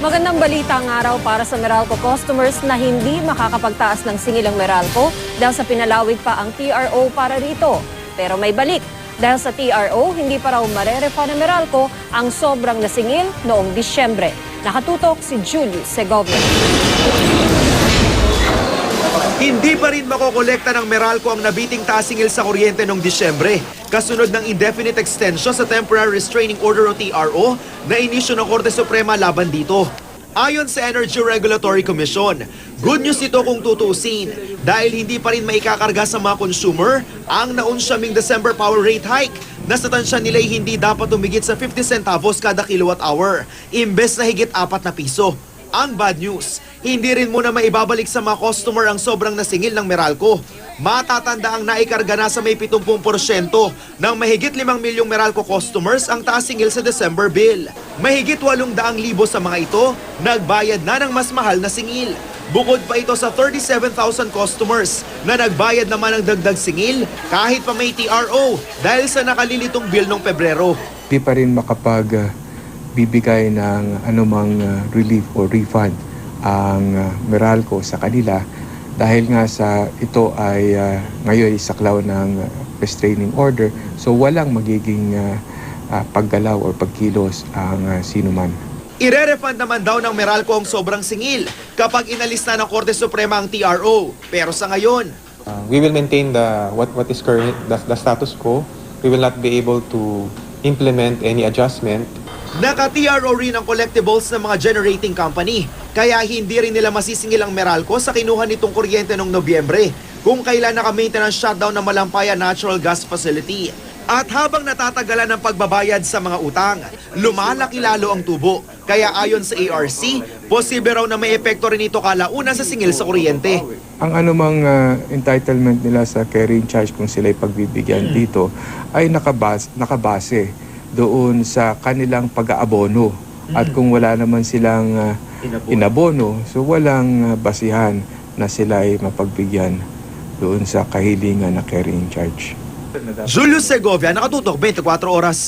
Magandang balita ang araw para sa Meralco customers na hindi makakapagtaas ng singil ang Meralco dahil sa pinalawig pa ang TRO para rito. Pero may balik, dahil sa TRO, hindi pa raw marerefund ng Meralco ang sobrang nasingil noong Disyembre. Nakatutok si Julie Segovia. Hindi pa rin makokolekta ng Meralco ang nabiting tasingil sa kuryente noong Disyembre, kasunod ng indefinite extension sa Temporary Restraining Order o TRO na inisyu ng Korte Suprema laban dito. Ayon sa Energy Regulatory Commission, good news ito kung tutuusin dahil hindi pa rin maikakarga sa mga consumer ang naunsyaming December power rate hike na sa tansya nila'y hindi dapat umigit sa 50 centavos kada kilowatt hour, imbes na higit 4 na piso. Ang bad news, hindi rin muna maibabalik sa mga customer ang sobrang nasingil ng Meralco. Matatanda ang naikarga na sa may 70% ng mahigit 5 milyong Meralco customers ang tasingil sa December bill. Mahigit 800,000 sa mga ito, nagbayad na ng mas mahal na singil. Bukod pa ito sa 37,000 customers na nagbayad naman ng dagdag singil kahit pa may TRO dahil sa nakalilitong bill noong Pebrero. Di pa rin bibigay ng anumang relief o refund ang Meralco sa kanila dahil nga sa ito ay ngayon isaklaw ng restraining order, so walang magiging paggalaw o pagkilos ang sinuman. Ire-refund naman daw ng Meralco ang sobrang singil kapag inalis na ng Korte Suprema ang TRO. Pero sa ngayon, we will maintain what is current the status quo. We will not be able to implement any adjustment. naka-TRO rin ang collectibles ng mga generating company. Kaya hindi rin nila masisingil ang Meralco sa kinuha nitong kuryente noong Nobyembre kung kailan naka-maintenance shutdown ng Malampaya Natural Gas Facility. At habang natatagalan ng pagbabayad sa mga utang, lumalaki lalo ang tubo. Kaya ayon sa ARC, posible raw na may epekto rin ito kalaunan sa singil sa kuryente. Ang anumang entitlement nila sa carrying charge kung sila'y pagbibigyan dito ay nakabase doon sa kanilang pag-aabono. At kung wala naman silang inabono, so walang basihan na sila ay mapagbigyan doon sa kahilingan na carrying charge. Julius Segovia, nakatutok 24 oras.